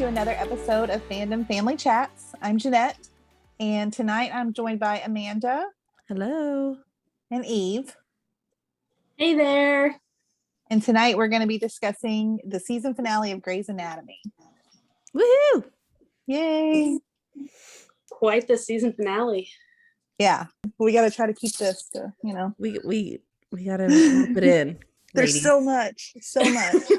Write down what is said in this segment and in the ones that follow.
to another episode of Fandom Family Chats. I'm Jeanette, and tonight I'm joined by Amanda. Hello. And Eve. Hey there. And tonight we're going to be discussing the season finale of Grey's Anatomy. Woohoo! Yay! Quite the season finale. Yeah, we got to try to keep this to, We got to rope it in. There's ladies. so much.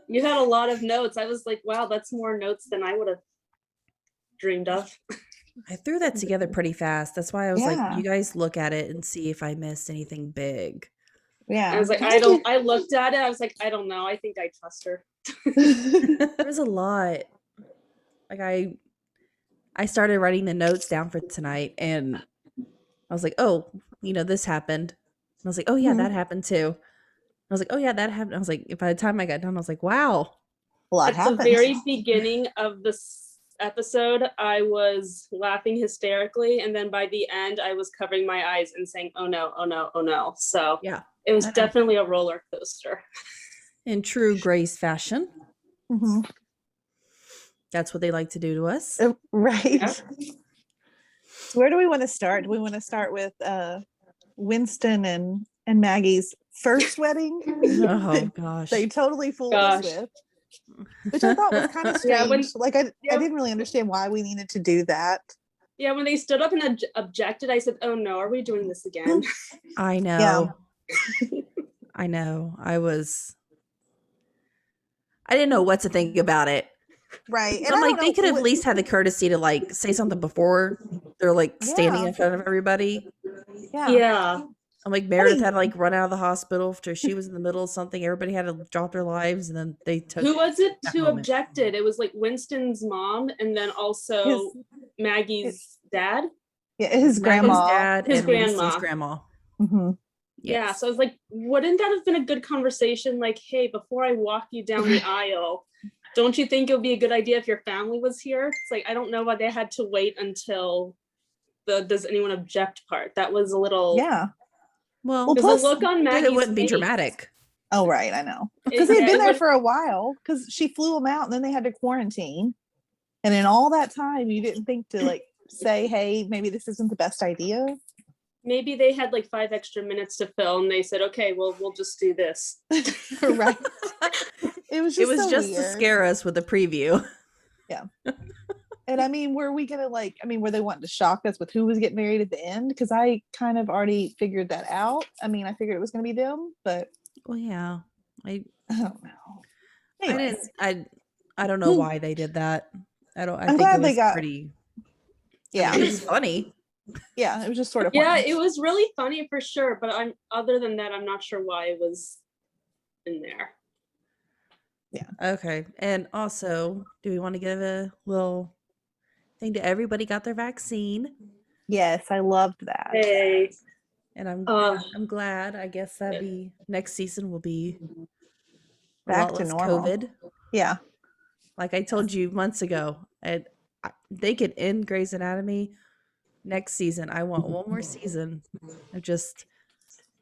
You had a lot of notes. I was like, wow, that's more notes than I would have dreamed of. I threw that together pretty fast. That's why I was Yeah. like, you guys look at it and see if I missed anything big. Yeah. I was like, I looked at it. I was like, I don't know. I think I trust her. There's a lot. Like I started writing the notes down for tonight and I was like, oh, this happened. And I was like, oh yeah, that happened too. I was like, oh yeah, that happened. I was like, by the time I got done, I was like, wow. A lot At happened. the very beginning of this episode, I was laughing hysterically. And then by the end, I was covering my eyes and saying, oh no, oh no, oh no. So Yeah, it was definitely a roller coaster. in true Grace fashion. Mm-hmm. That's what they like to do to us. Right. Yeah. So where do we want to start? Do we want to start with Winston and Maggie's first wedding? Oh gosh. They totally fooled us with. Which I thought was kind of strange. I didn't really understand why we needed to do that. Yeah, when they stood up and objected, I said, oh no, are we doing this again? I know. Yeah. I know. I didn't know what to think about it. Right. And I'm like, they could have at least had the courtesy to say something before they're standing in front of everybody. Yeah. I'm like, Meredith had to run out of the hospital after she was in the middle of something. Everybody had to drop their lives, and then they took. Who was it who objected? It was Winston's mom, and then also Maggie's dad. Yeah, his grandma. Dad his and grandma. Winston's grandma. Mm-hmm. Yes. Yeah, so I was like, wouldn't that have been a good conversation? Like, hey, before I walk you down the aisle, don't you think it would be a good idea if your family was here? It's like, I don't know why they had to wait until the does anyone object part. That was a little. Yeah. Well, plus, the look on Maggie's it wouldn't be face. dramatic. Oh, right. I know. Because they'd been there for a while because she flew them out and then they had to quarantine. And in all that time, you didn't think to say, hey, maybe this isn't the best idea. Maybe they had 5 extra minutes to fill and they said, okay, well, we'll just do this. Right. It was just to scare us with a preview. Yeah. And I mean, were we gonna were they wanting to shock us with who was getting married at the end? Because I kind of already figured that out. I mean, I figured it was gonna be them, but well, yeah, I don't know. Anyways. I don't know why they did that. I'm think glad they got pretty. Yeah, it was funny. Yeah, it was just sort of yeah, funny. It was really funny for sure. But other than that, I'm not sure why it was in there. Yeah. Okay, and also, do we want to give a little thing to everybody got their vaccine? Yes, I loved that. Hey. And I'm glad. I guess that be next season will be back to normal. COVID. Yeah, like I told you months ago, they could end Grey's Anatomy next season. I want one more season of just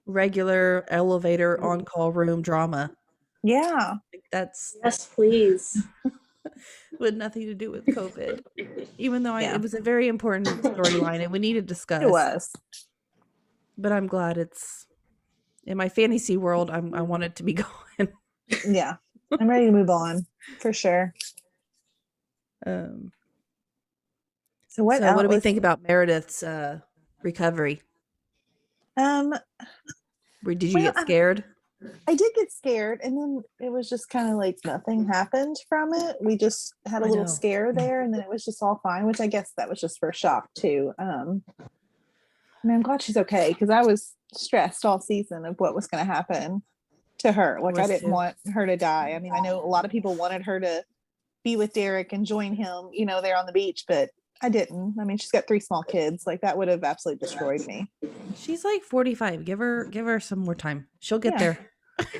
regular elevator on-call room drama. Yeah, that's yes, please. With nothing to do with COVID, even though it was a very important storyline and we need to discuss. It was, but I'm glad it's in my fantasy world. I want it to be going. Yeah, I'm ready to move on for sure. So what do we think about Meredith's recovery? Did you get scared? I did get scared, and then it was just kind of nothing happened from it. We just had a little scare there, and then it was just all fine, which I guess that was just for shock too. I'm glad she's okay because I was stressed all season of what was going to happen to her. I didn't want her to die. I mean, I know a lot of people wanted her to be with Derek and join him, there on the beach, but I didn't. I mean, she's got 3 small kids. That would have absolutely destroyed me. She's 45. Give her some more time. She'll get there.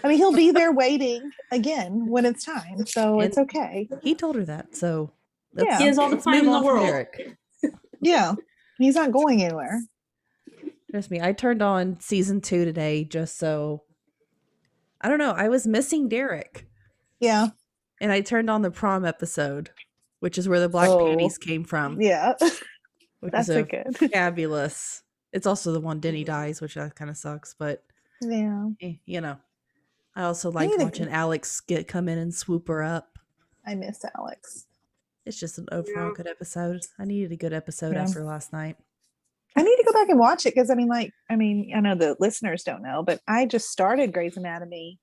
I mean, he'll be there waiting again when it's time, so it's okay. He told her that, so he has all the time in the world. Derek. Yeah, he's not going anywhere. Trust me, I turned on season 2 today just so. I don't know. I was missing Derek. Yeah. and I turned on the prom episode, which is where the black Oh. panties came from. Yeah. Which That's is a good. fabulous. It's also the one Denny dies, which that kind of sucks, but Yeah. you know. I also liked watching Alex come in and swoop her up. I miss Alex. It's just an overall good episode. I needed a good episode after last night. I need to go back and watch it because I know the listeners don't know, but I just started Grey's Anatomy.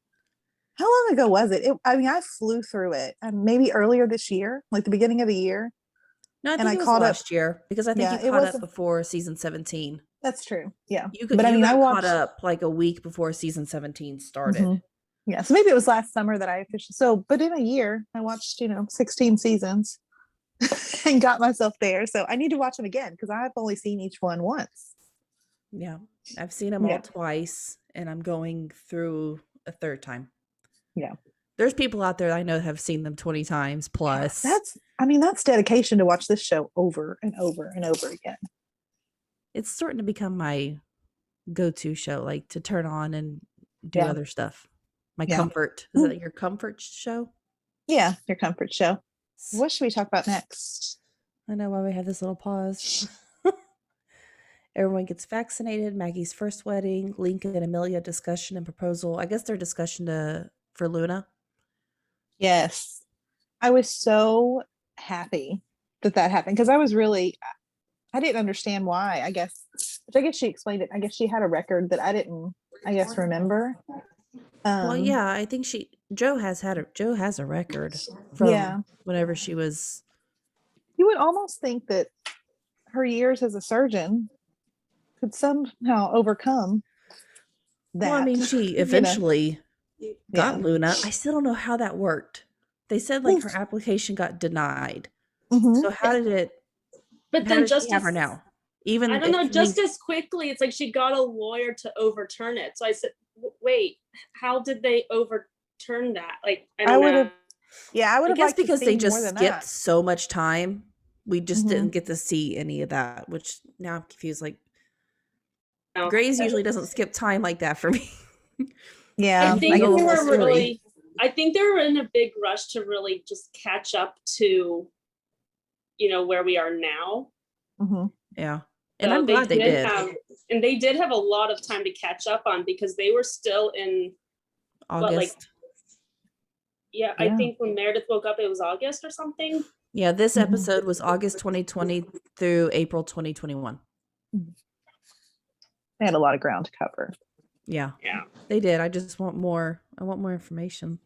How long ago was it? I flew through it maybe earlier this year, like the beginning of the year. No, I think it was last year because I think you caught up before season 17. That's true. Yeah. I watched caught up like a week before season 17 started. Mm-hmm. Yeah. So maybe it was last summer that I officially, but in a year I watched, 16 seasons and got myself there. So I need to watch them again because I've only seen each one once. Yeah. I've seen them all twice and I'm going through a third time. Yeah. There's people out there I know have seen them 20 times plus. That's dedication to watch this show over and over and over again. It's starting to become my go-to show, like to turn on and do other stuff. My comfort. Is that your comfort show? Yeah, your comfort show. What should we talk about next? I know why we have this little pause. Everyone gets vaccinated. Maggie's first wedding. Lincoln and Amelia discussion and proposal. I guess their discussion for Luna. Yes. I was so happy that happened because I didn't understand why, I guess she explained it. I guess she had a record that I didn't, remember. Well, yeah, I think Joe has a record from whenever she was. You would almost think that her years as a surgeon could somehow overcome that. Well, I mean, she eventually got Luna. I still don't know how that worked. They said like her application got denied. Mm-hmm. So how did it? But then just have her now. Even I don't know, just as quickly, it's like she got a lawyer to overturn it. So I said, wait, how did they overturn that? Like, I would have. Yeah, I would have. I guess because they just skipped so much time, we just didn't get to see any of that. Which now I'm confused. Like, Grey's usually doesn't skip time like that for me. Yeah, I think they were in a big rush to really just catch up to, where we are now. Mm-hmm. Yeah. And I'm glad they did. And they did have a lot of time to catch up on because they were still in August. I think when Meredith woke up, it was August or something. Yeah, this episode was August 2020 through April 2021. They had a lot of ground to cover. Yeah. Yeah. They did. I just want more. I want more information.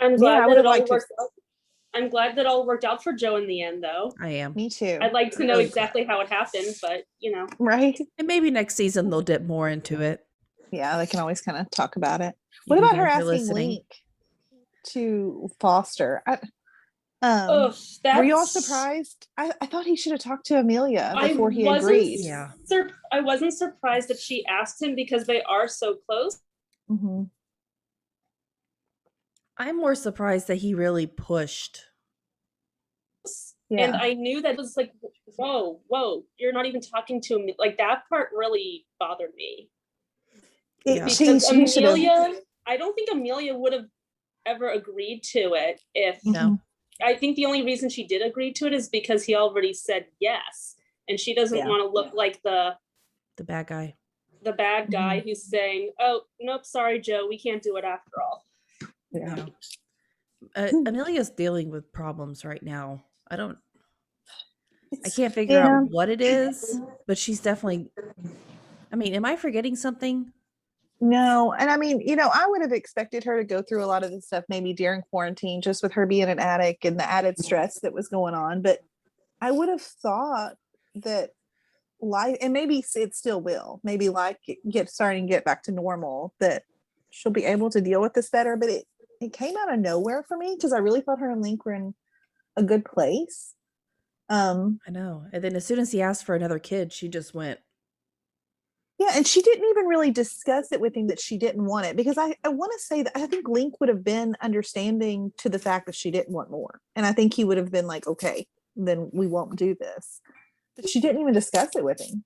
I'm glad that it all worked out. I'm glad that all worked out for Joe in the end, though. I am. Me too. I'd like to know exactly how it happened, but right. And maybe next season they'll dip more into it. Yeah, they can always kind of talk about it. What about her asking Link to foster? Were you all surprised? I thought he should have talked to Amelia before he agreed. Yeah, I wasn't surprised that she asked him because they are so close. Mm-hmm. I'm more surprised that he really pushed. Yeah. And I knew that it was like, whoa, you're not even talking to him. Like that part really bothered me. Because Amelia, I don't think Amelia would have ever agreed to it if. No. I think the only reason she did agree to it is because he already said yes. And she doesn't want to look like the bad guy. The bad guy who's saying, oh, nope, sorry, Joe, we can't do it after all. Yeah. Amelia's dealing with problems right now. I can't figure out what it is, but she's definitely, am I forgetting something? No. And I would have expected her to go through a lot of this stuff maybe during quarantine, just with her being an addict and the added stress that was going on. But I would have thought that life, and maybe it still will, maybe starting to get back to normal, that she'll be able to deal with this better. But it came out of nowhere for me because I really thought her and Link were in a good place. I know. And then as soon as he asked for another kid, she just went. Yeah, and she didn't even really discuss it with him that she didn't want it, because I want to say that I think Link would have been understanding to the fact that she didn't want more. And I think he would have been like, okay, then we won't do this. But she didn't even discuss it with him.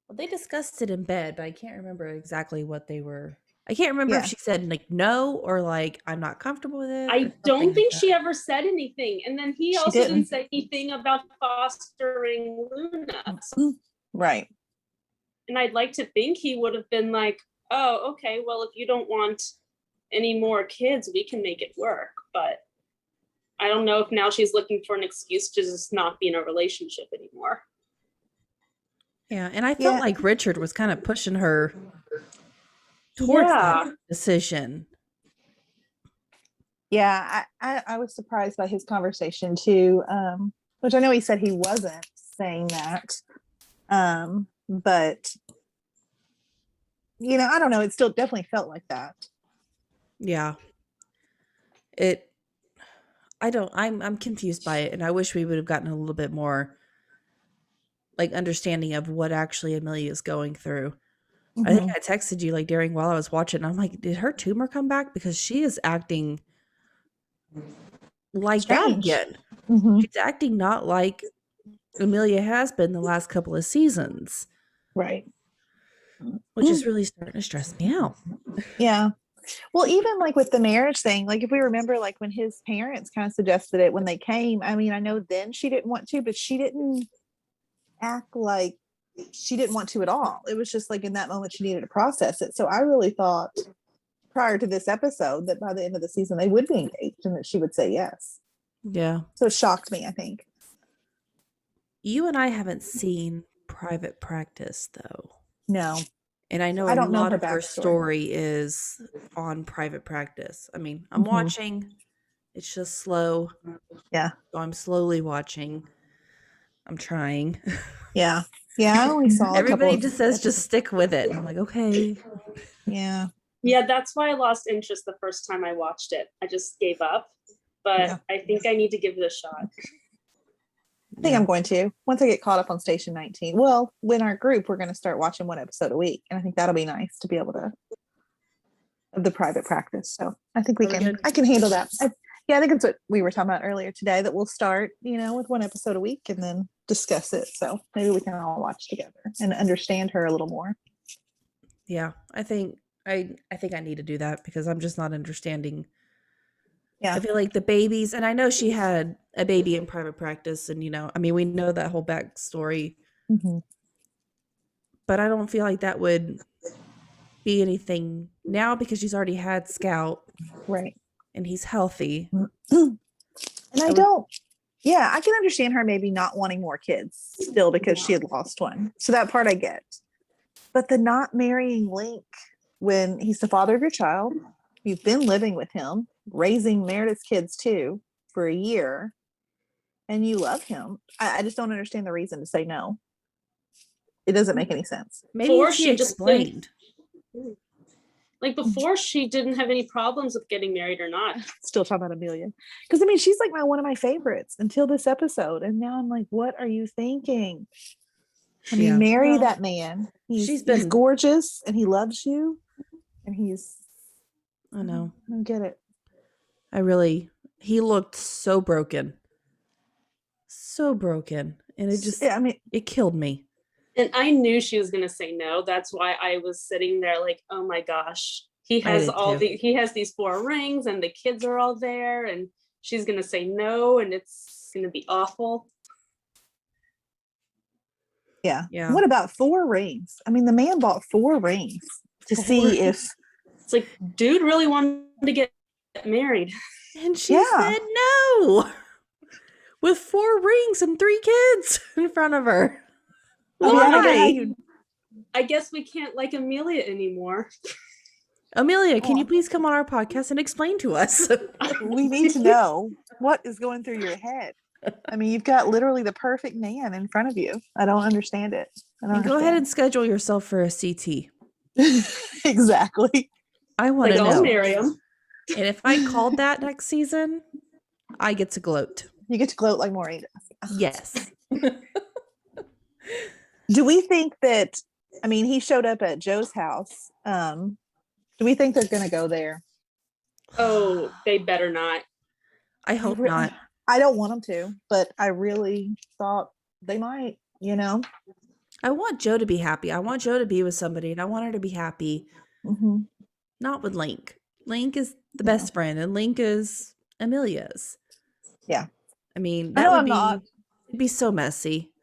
Well, they discussed it in bed, but I can't remember exactly what they were I can't remember Yeah. if she said like no or like I'm not comfortable with it. or I something don't like think that. she ever said anything. And then he She also didn't. didn't say anything about fostering Luna. Right. And I'd like to think he would have been like, oh, okay, well, if you don't want any more kids, we can make it work. But I don't know if now she's looking for an excuse to just not be in a relationship anymore. Yeah, and I felt Yeah. like Richard was kind of pushing her towards that decision. Yeah, I was surprised by his conversation too, which I know he said he wasn't saying that, but I don't know. It still definitely felt like that. Yeah. I'm confused by it, and I wish we would have gotten a little bit more like understanding of what actually Amelia is going through. I think I texted you like during while I was watching, and I'm like, did her tumor come back? Because she is acting like that again. She's acting not like Amelia has been the last couple of seasons. Right. Which is really starting to stress me out. Yeah. Well, even like with the marriage thing, like if we remember like when his parents kind of suggested it when they came, I mean, I know then she didn't want to, but she didn't act like she didn't want to at all. It was just like in that moment she needed to process it. So I really thought prior to this episode that by the end of the season they would be engaged and that she would say yes. Yeah. So it shocked me, I think. You and I haven't seen Private Practice though. No. And I know I a don't know lot her of her backstory. story is on Private Practice. I mean, I'm watching. It's just slow. Yeah. So I'm slowly watching. I'm trying. Yeah. Yeah. I only saw Everybody just says just stick with it. I'm like, okay. Yeah. Yeah, that's why I lost interest the first time I watched it. I just gave up. But I think I need to give it a shot. I think I'm going to once I get caught up on Station 19. Well, when our group, we're going to start watching one episode a week, and I think that'll be nice to be able to of the Private Practice. So I think I can handle that. I think it's what we were talking about earlier today, that we'll start, with one episode a week and then discuss it. So maybe we can all watch together and understand her a little more. Yeah, I think I need to do that because I'm just not understanding. Yeah. I feel like the babies, and I know she had a baby in Private Practice, and I mean, we know that whole backstory, but I don't feel like that would be anything now because she's already had Scout, right? And he's healthy. And I can understand her maybe not wanting more kids still because she had lost one. So that part I get, but the not marrying Link when he's the father of your child, you've been living with him, raising Meredith's kids too for a year, and you love him. I just don't understand the reason to say no. It doesn't make any sense. Maybe she explained. Like before, she didn't have any problems with getting married or not. Still talking about Amelia. Because I mean, she's like one of my favorites until this episode. And now I'm like, what are you thinking? I mean, marry that man. He's gorgeous and he loves you. And I know. I don't get it. He looked so broken. So broken. And it killed me. And I knew she was going to say no. That's why I was sitting there like, oh my gosh, he has these 4 rings and the kids are all there and she's going to say no and it's going to be awful. Yeah. What about 4 rings? I mean, the man bought 4 rings to see if it's like, dude really wanted to get married. And she said no. With 4 rings and 3 kids in front of her. Well, I guess we can't like Amelia anymore. Amelia, can you please come on our podcast and explain to us? We need to know what is going through your head. I mean, you've got literally the perfect man in front of you. I don't understand it. Go ahead and schedule yourself for a CT. Exactly. I want to know. I'll marry him. And if I called that next season, I get to gloat. You get to gloat like Maureen does. Yes. Do we think that, I mean, he showed up at Joe's house. Do we think they're going to go there? Oh, they better not. I hope not. I don't want them to, but I really thought they might, I want Joe to be happy. I want Joe to be with somebody and I want her to be happy. Mm-hmm. Not with Link. Link is the best friend, and Link is Amelia's. Yeah. I mean, I that know would I'm not. it'd be so messy.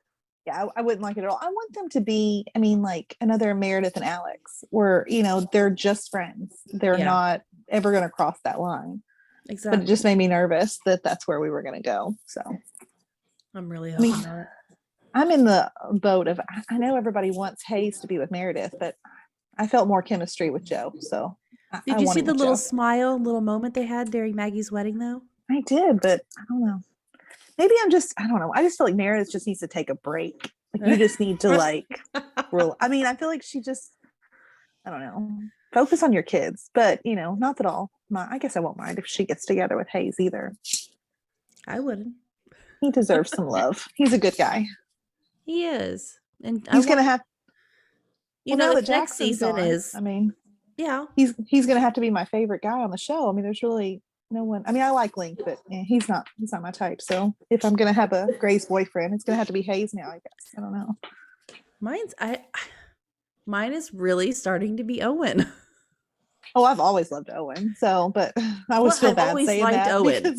Yeah, I wouldn't like it at all. I want them to be, I mean, like another Meredith and Alex, where, you know, they're just friends. They're Yeah. not ever going to cross that line. Exactly. But it just made me nervous that that's where we were going to go. So I'm really I mean, hoping not. I'm in the boat of, I know everybody wants Hayes to be with Meredith, but I felt more chemistry with Joe. So Did you see the little smile, little moment they had during Maggie's wedding, though? I did, but I don't know. Maybe I don't know. I just feel like Meredith just needs to take a break. Like you just need to I mean, I feel like she just, I don't know, focus on your kids. But, you know, not that I guess I won't mind if she gets together with Hayes either. I wouldn't. He deserves some love. He's a good guy. He is. And he's going to have, now the next season is, I mean, yeah, he's going to have to be my favorite guy on the show. I mean, there's really no one. I mean, I like Link, but he's not my type. So if I'm going to have a Gray's boyfriend, it's going to have to be Hayes now, I guess. I don't know. Mine is really starting to be Owen. Oh, I've always loved Owen. So, but I always feel bad saying that Owen,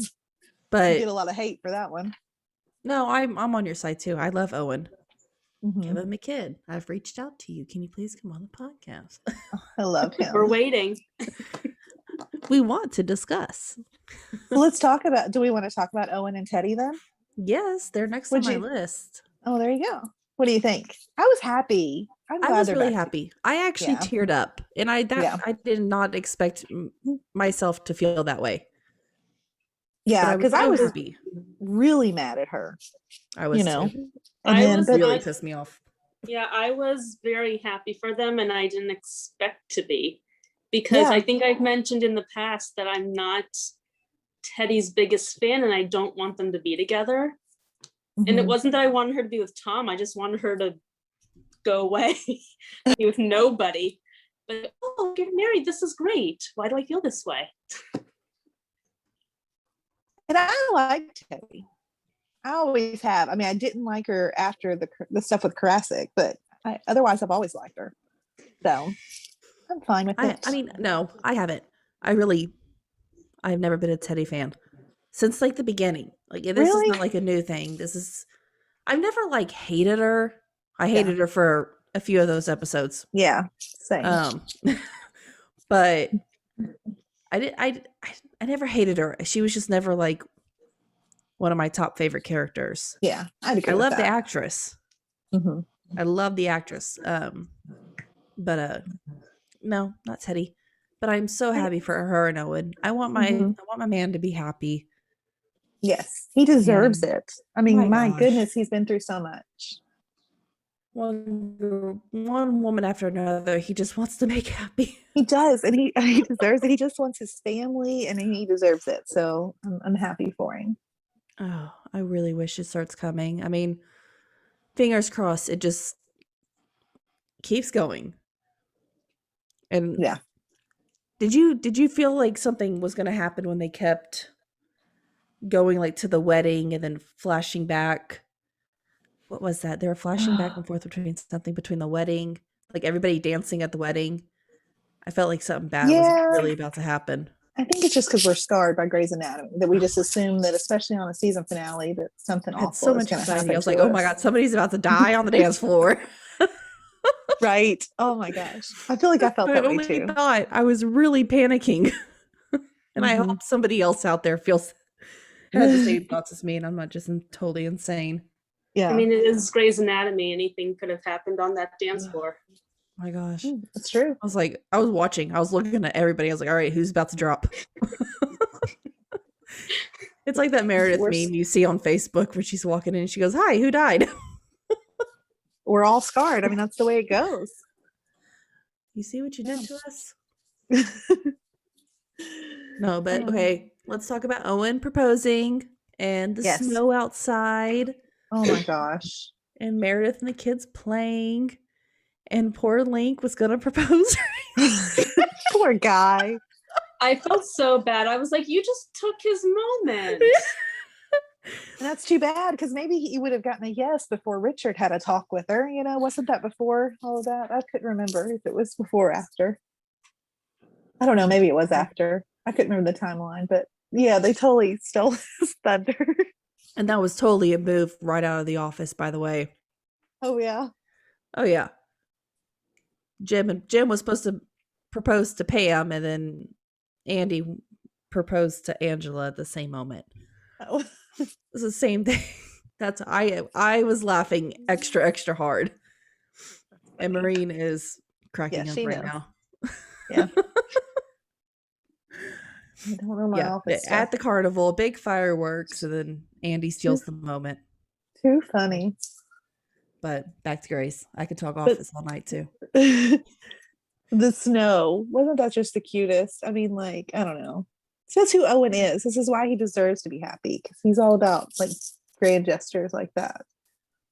but you get a lot of hate for that one. No, I'm on your side too. I love Owen. Mm-hmm. Kevin McKidd, I've reached out to you. Can you please come on the podcast? I love him. We're waiting. We want to discuss. Well, let's talk about, do we want to talk about Owen and Teddy then? Yes, they're next on my list. Oh, there you go. What do you think? I was happy. I was really happy. I actually teared up, and I did not expect myself to feel that way. Yeah, because I was really mad at her. I was, really pissed me off. Yeah, I was very happy for them, and I didn't expect to be, because I think I've mentioned in the past that I'm not Teddy's biggest fan, and I don't want them to be together. Mm-hmm. And it wasn't that I wanted her to be with Tom. I just wanted her to go away, be with nobody. But get married. This is great. Why do I feel this way? And I liked Teddy. I always have. I mean, I didn't like her after the stuff with Karasik, but otherwise I've always liked her. So I'm fine with it. I mean, no, I haven't. I've never been a Teddy fan since like the beginning. Like this is not like a new thing. I've never like hated her. I hated her for a few of those episodes. Yeah, same. But I never hated her. She was just never like one of my top favorite characters. Yeah, I'd agree. I love the actress. Mm-hmm. I love the actress. But no, not Teddy. But I'm so happy for her and Owen. I want my man to be happy. Yes, he deserves it. I mean, my goodness, he's been through so much. One woman after another, he just wants to make happy. He does, and he deserves it. He just wants his family, and he deserves it. So I'm happy for him. Oh, I really wish it starts coming. I mean, fingers crossed, it just keeps going. And yeah, did you feel like something was going to happen when they kept going like to the wedding and then flashing back? What was that? They were flashing back and forth between the wedding, like everybody dancing at the wedding. I felt like something bad was really about to happen. I think it's just because we're scarred by Grey's Anatomy that we just assume that, especially on a season finale, that something awful so much is going to happen. I was like, oh my God, somebody's about to die on the dance floor. Right. Oh my gosh. I feel like I felt that way too. I was really panicking. And I hope somebody else out there has the same thoughts as me and I'm not just totally insane. Yeah. I mean, it is Grey's Anatomy. Anything could have happened on that dance floor. Oh my gosh. That's true. I was like, I was looking at everybody. I was like, all right, who's about to drop? It's like that Meredith meme you see on Facebook where she's walking in and she goes, hi, who died? We're all scarred. I mean, that's the way it goes. You see what you did to us? No, but okay, let's talk about Owen proposing and the snow outside. Oh my gosh. And Meredith and the kids playing. And poor Link was going to propose. Poor guy. I felt so bad. I was like, you just took his moment. And that's too bad, because maybe he would have gotten a yes before Richard had a talk with her. You know, wasn't that before all of that? I couldn't remember if it was before or after. I don't know, maybe it was after. I couldn't remember the timeline, but yeah, they totally stole his thunder. And that was totally a move right out of The Office, by the way. Oh yeah. Oh yeah. Jim was supposed to propose to Pam, and then Andy proposed to Angela at the same moment. Oh. It's the same thing. That's I was laughing extra hard. And Maureen is cracking up she right knows. now. Yeah. I don't know my office stuff. At the carnival, big fireworks, and then Andy steals the moment. Too funny. But back to Grace. I could talk Office all night too. The snow, wasn't that just the cutest? I mean, like, I don't know. So that's who Owen is. This is why he deserves to be happy, because he's all about like grand gestures like that.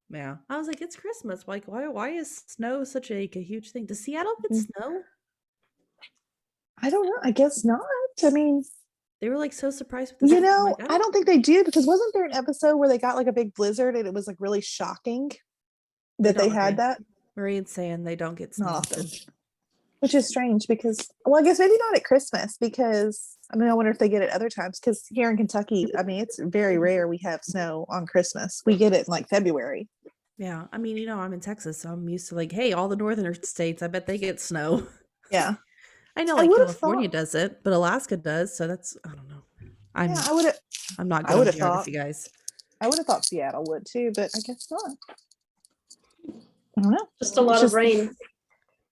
Yeah. I was like, it's Christmas. Like, why is snow such a huge thing? Does Seattle get snow? I don't know. I guess not. I mean, they were like so surprised with this. You know, like, I don't think they do, because wasn't there an episode where they got like a big blizzard and it was like really shocking that they had that? Marian's saying they don't get snow often. Which is strange because, well, I guess maybe not at Christmas, because I mean, I wonder if they get it other times, because here in Kentucky, I mean, it's very rare we have snow on Christmas. We get it in like February. Yeah. I mean, I'm in Texas, so I'm used to like, hey, all the northern states, I bet they get snow. Yeah. I know like California does it, but Alaska does. So that's, I don't know. I'm not good at geography, guys. I would have thought Seattle would too, but I guess not. I don't know. Just a lot of rain.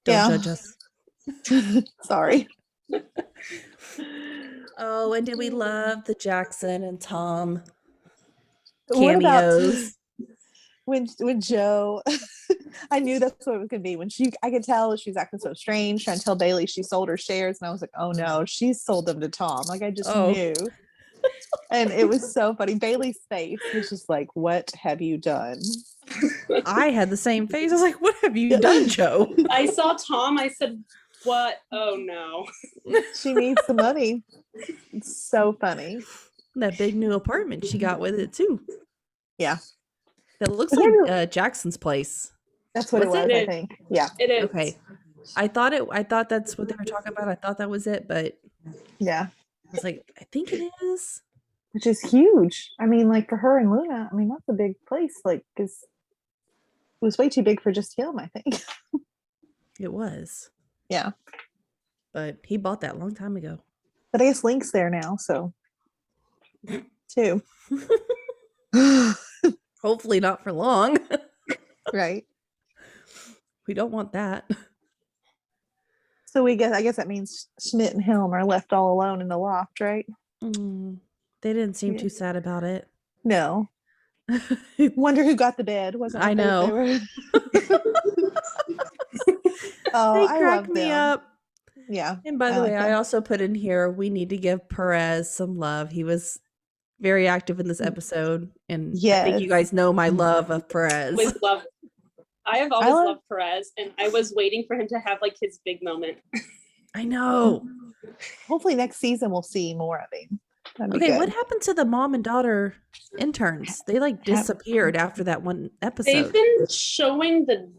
Don't judge us. Sorry. Oh, and did we love the Jackson and Tom cameos? When Joe, I knew that's what it was gonna be. I could tell she's acting so strange, trying to tell Bailey she sold her shares, and I was like, oh no, she sold them to Tom. Like I just knew. And it was so funny. Bailey's face was just like, what have you done? I had the same face. I was like, what have you done, Joe? I saw Tom. I said, what? Oh no. She needs the money. It's so funny. That big new apartment she got with it too. Yeah. That looks like Jackson's place. That's what it was, I think. Yeah. It is. Okay. I thought that's what they were talking about. I thought that was it, but yeah. I was like, I think it is. Which is huge. I mean, like for her and Luna, I mean, that's a big place. Like, because it was way too big for just him, I think. It was. Yeah. But he bought that a long time ago. But I guess Link's there now, so too. Hopefully not for long. Right. We don't want that. So I guess that means Schmidt and Helm are left all alone in the loft, right? They didn't seem too sad about it. No. Wonder who got the bed. I know. Oh, they cracked me up. Yeah. And by the way, I also put in here, we need to give Perez some love. He was very active in this episode. And I think you guys know my love of Perez. I have always loved Perez, and I was waiting for him to have like his big moment. I know. Hopefully next season we'll see more of him. Okay, what happened to the mom and daughter interns? They like disappeared after that one episode. They've been showing the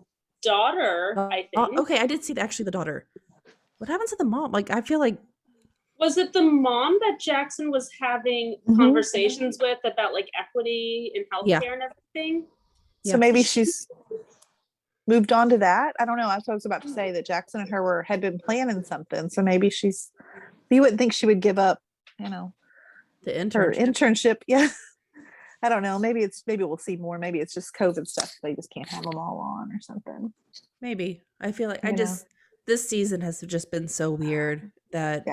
daughter, I think. Okay, I did see actually the daughter. What happened to the mom? Like, I feel like... Was it the mom that Jackson was having conversations with about like equity in healthcare and everything? So maybe she's moved on to that. I don't know. I was about to say that Jackson and her had been planning something. So maybe you wouldn't think she would give up, the internship. Yeah. I don't know. Maybe we'll see more. Maybe it's just COVID stuff. They just can't have them all on or something. Maybe. I feel like this season has just been so weird that,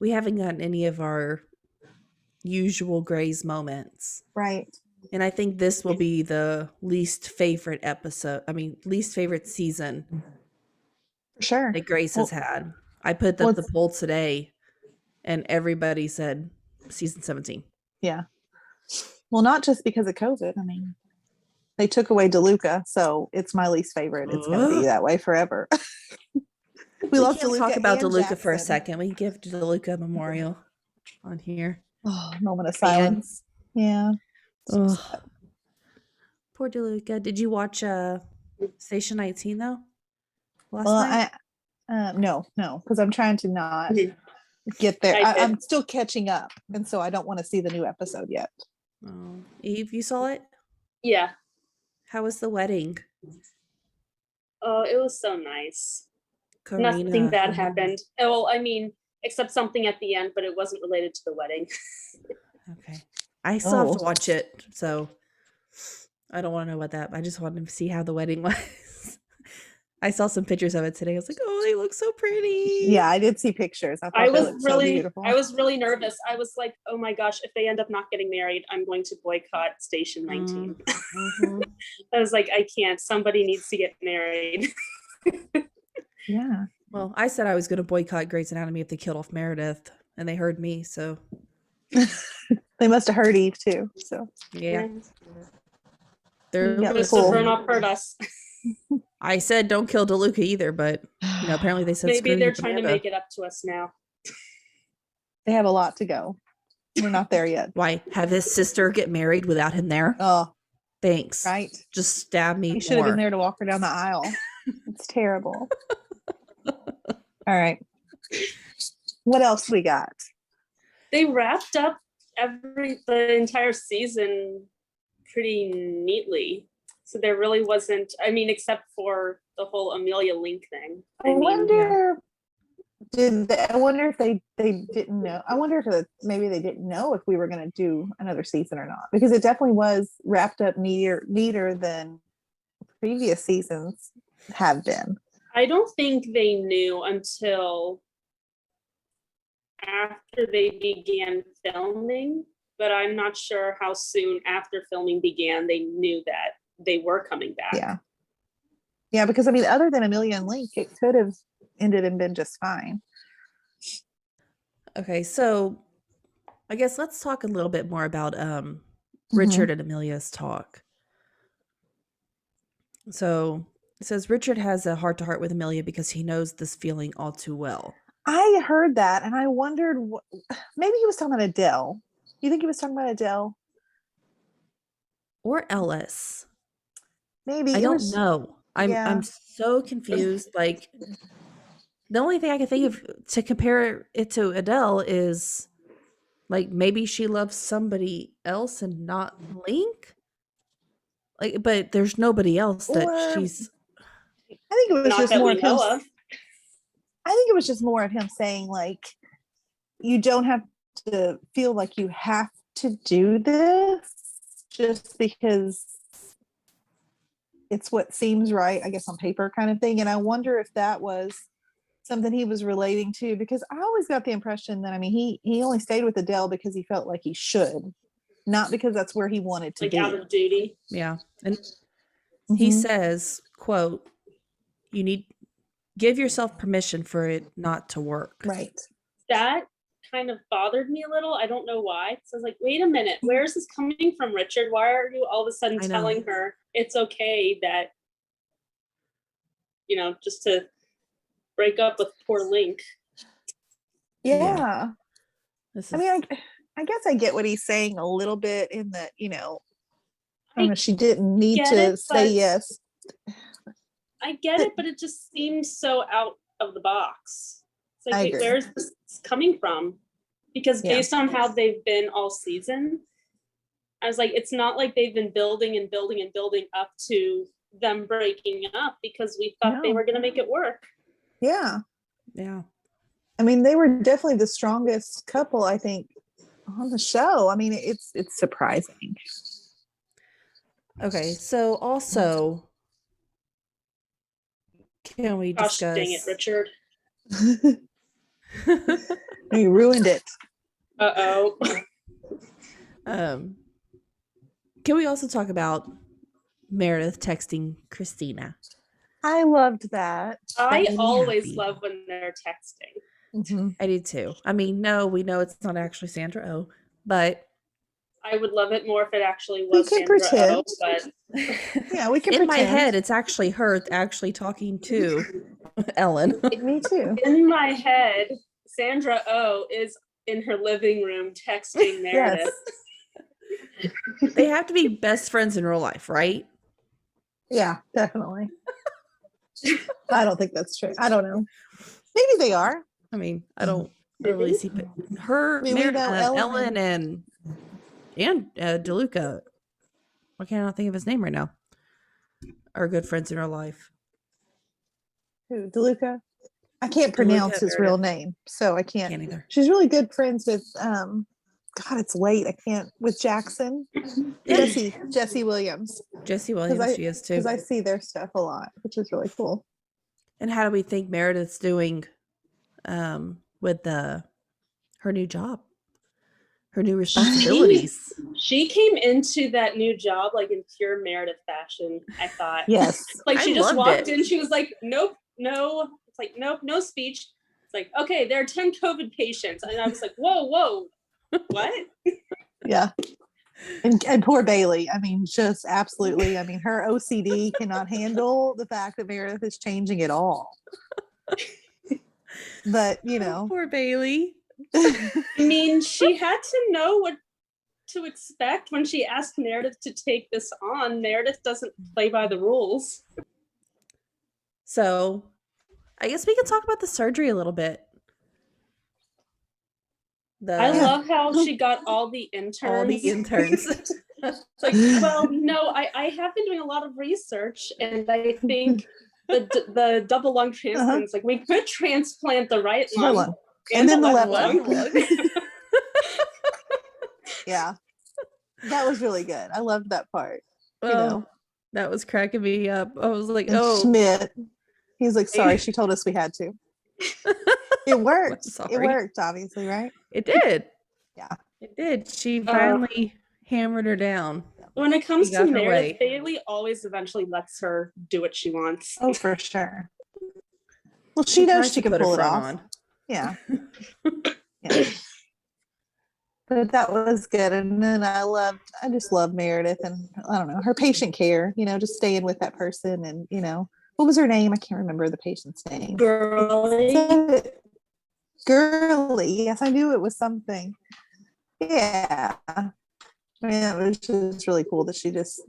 we haven't gotten any of our usual Grays moments. Right. And I think this will be the least favorite season. For sure. That Grace has had. I put up the poll today and everybody said season 17. Yeah. Well, not just because of COVID. I mean, they took away DeLuca, so it's my least favorite. It's going to be that way forever. we love DeLuca. Talk about DeLuca Jackson for a second. We give DeLuca a memorial on here. Oh, moment of silence. Yeah. Oh, poor DeLuca. Did you watch Station 19 though? Last night? No, because I'm trying to not Mhm. get there. I did. I'm still catching up, and so I don't want to see the new episode yet. Oh, Eve, you saw it? Yeah. How was the wedding? Oh, it was so nice. Nothing Karina. bad happened. Oh, well, I mean, except something at the end, but it wasn't related to the wedding. Okay. I still have to Oh. watch it, so I don't want to know about that. I just wanted to see how the wedding was. I saw some pictures of it today. I was like, oh, they look so pretty. Yeah, I did see pictures. I thought I they was looked so really, beautiful. I was really nervous. I was like, oh my gosh, if they end up not getting married, I'm going to boycott Station 19. Mm-hmm. I was like, I can't. Somebody needs to get married. Yeah. Well, I said I was going to boycott Grey's Anatomy if they killed off Meredith, and they heard me, so They must have heard Eve too. So yeah. They're Yeah, Mr. cool. Burnoff heard us. I said don't kill DeLuca either, but apparently they said Maybe screw they're you, trying to Amanda. make it up to us now. They have a lot to go. We're not there yet. Why have his sister get married without him there? Oh, Thanks. right. Just stab me You should have been more. there to walk her down the aisle. It's terrible. All right. What else we got? They wrapped up the entire season pretty neatly. So there really wasn't, I mean, except for the whole Amelia Link thing. I wonder if they didn't know. I wonder if maybe they didn't know if we were going to do another season or not, because it definitely was wrapped up neater than previous seasons have been. I don't think they knew until after they began filming, but I'm not sure how soon after filming began they knew that they were coming back. Yeah, because I mean, other than Amelia and Link, it could have ended and been just fine. Okay, so I guess let's talk a little bit more about Richard and Amelia's talk. So it says Richard has a heart-to-heart with Amelia because he knows this feeling all too well. I heard that and I wondered, maybe he was talking about Adele. You think he was talking about Adele? Or Ellis? Maybe. I don't know. I'm so confused. Like, the only thing I can think of to compare it to Adele is like maybe she loves somebody else and not Link. Like, but there's nobody else that she's. I think it was Not just that more we of him. know of. I think it was just more of him saying, like, you don't have to feel like you have to do this just because it's what seems right, I guess, on paper, kind of thing. And I wonder if that was something he was relating to, because I always got the impression that, I mean, he only stayed with Adele because he felt like he should, not because that's where he wanted to Like be. out of duty. Yeah. And he says, quote, you need give yourself permission for it not to work. Right. That kind of bothered me a little. I don't know why. So I was like, wait a minute, where is this coming from, Richard? Why are you all of a sudden telling her it's okay that, just to break up with poor Link? Yeah. I mean, I guess I get what he's saying a little bit in that, I don't know, she didn't need to say yes. I get it, but it just seems so out of the box. It's like, wait, where's this coming from? Because based on how they've been all season, I was like, it's not like they've been building and building and building up to them breaking up, because we thought they were going to make it work. Yeah. Yeah. I mean, they were definitely the strongest couple, I think, on the show. I mean, it's surprising. Okay, so also, can we discuss? Gosh, dang it, Richard. You ruined it. Uh-oh. Can we also talk about Meredith texting Christina? I loved that. I always love when they're texting. I do too. I mean, no, we know it's not actually Sandra Oh, but I would love it more if it actually was we can Sandra pretend. Oh, but yeah, we can in pretend. my head, it's actually her actually talking to Ellen. Me too. In my head, Sandra Oh is in her living room texting Meredith. They have to be best friends in real life, right? Yeah, definitely. I don't think that's true. I don't know. Maybe they are. I mean, I don't really see her, I mean, we know Ellen and DeLuca. Why can't I not think of his name right now? Are good friends in real life. Who, DeLuca? I can't pronounce his real name, so I can't either. She's really good friends with God, it's late. I can't with Jackson. Jesse Williams. Jesse Williams, she is too. Because I see their stuff a lot, which is really cool. And how do we think Meredith's doing with her new job? Her new responsibilities. She came into that new job like in pure Meredith fashion, I thought. Yes. Like she just walked in, she was like, nope, no. It's like, nope, no speech. It's like, okay, there are 10 COVID patients. And I was like, whoa, what? Yeah. And poor Bailey. I mean, just absolutely. I mean, her OCD cannot handle the fact that Meredith is changing it all. But, Poor Bailey. I mean, she had to know what to expect when she asked Meredith to take this on. Meredith doesn't play by the rules. So, I guess we can talk about the surgery a little bit. I love how she got all the interns. It's like, well, no, I have been doing a lot of research, and I think the double lung transplants, like we could transplant the right lung. And then the left lung. Yeah. That was really good. I loved that part. That was cracking me up. I was like, and Schmidt. He's like, sorry, she told us we had to. It worked. It worked, obviously, right? It did. Yeah. It did. She finally hammered her down. When it comes to Meredith, Bailey always eventually lets her do what she wants. Oh, for sure. Well, she knows she can pull it off. Yeah. Yeah. But that was good. And then I just love Meredith, and I don't know, her patient care, just staying with that person. And, what was her name? I can't remember the patient's name. Girly. Girly. Yes, I knew it was something. Yeah. I mean, it was just really cool that she just,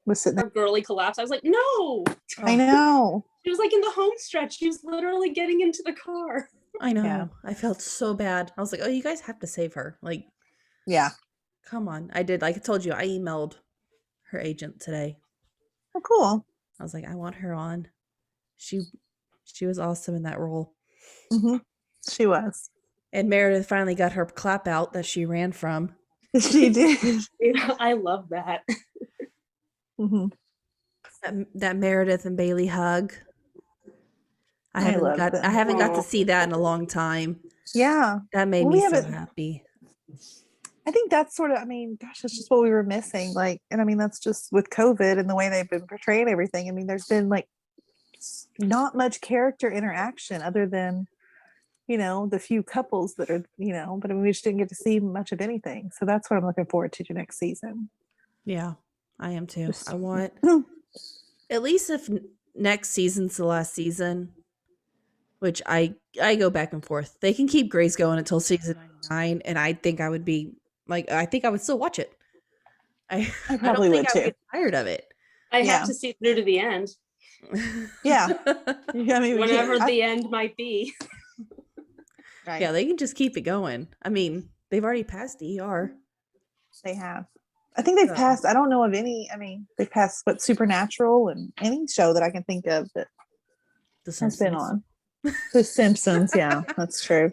was sitting there. Her Girly collapsed. I was like, no. I know. She was like in the home stretch. She was literally getting into the car. I know. Yeah. I felt so bad. I was like, oh, you guys have to save her. Like, yeah. Come on. I did. Like I told you, I emailed her agent today. Oh, cool. I was like, I want her on. She was awesome in that role. Mm-hmm. She was. And Meredith finally got her clap out that she ran from. She did. I love that. Mm-hmm. That Meredith and Bailey hug. I haven't got to see that in a long time. Yeah. That made me so happy. I think that's sort of, gosh, that's just what we were missing. Like, and that's just with COVID and the way they've been portraying everything. There's been like not much character interaction other than, the few couples that are, but we just didn't get to see much of anything. So that's what I'm looking forward to next season. Yeah, I am too. I want, at least if next season's the last season, which I go back and forth. They can keep Grace going until season 99, and I think I would be I think I would still watch it. I probably would too. I would get tired of it. I have to see it through to the end. Yeah. Whenever the end might be. Right. Yeah, they can just keep it going. They've already passed ER. They have. I think they've passed, I don't know of any, they've passed Supernatural and any show that I can think of that has been on. The Simpsons, yeah, that's true.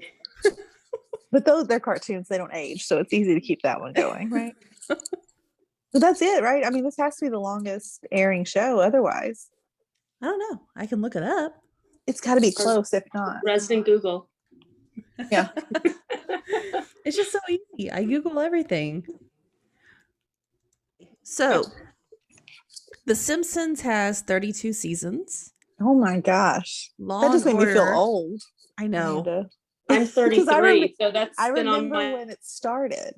But they're cartoons, they don't age, so it's easy to keep that one going, right? But that's it, right? This has to be the longest airing show otherwise. I don't know. I can look it up. It's got to be close, if not. Resident Google. Yeah. It's just so easy. I Google everything. So, The Simpsons has 32 seasons. Oh my gosh. That just made me feel old. I know. I'm 33, so that's I been remember on when it started.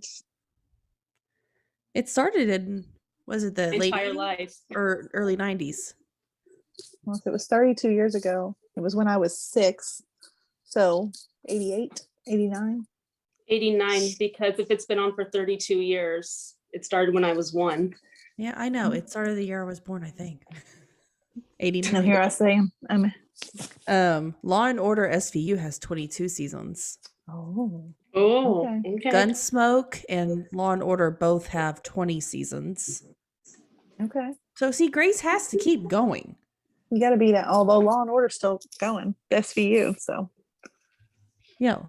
It started in, was it the late life or early 90s? Well, if it was 32 years ago, it was when I was 6. So 88, 89. 89, because if it's been on for 32 years, it started when I was 1. Yeah, I know. It started the year I was born, I think. No, here I say Law and Order SVU has 22 seasons. Oh. Okay. Gunsmoke and Law and Order both have 20 seasons. Okay. So see, Grace has to keep going. You got to be that. Although Law and Order's still going, SVU. So.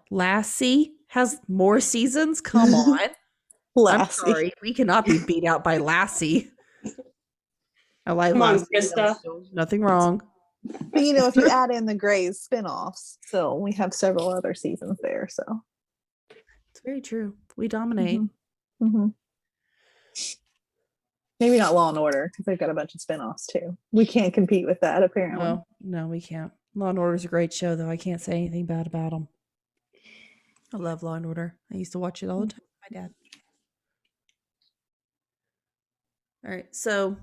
Lassie has more seasons. Come on. Lassie. I'm sorry. We cannot be beat out by Lassie. I like Come on, Lassie. Krista. Nothing wrong. But if you add in the Grays spin-offs, so we have several other seasons there. So It's very true. We dominate. Mm-hmm. Maybe not Law and Order because they've got a bunch of spin-offs too. We can't compete with that apparently. No, we can't. Law and Order is a great show, though. I can't say anything bad about them. I love Law and Order. I used to watch it all the time with my dad. All right, so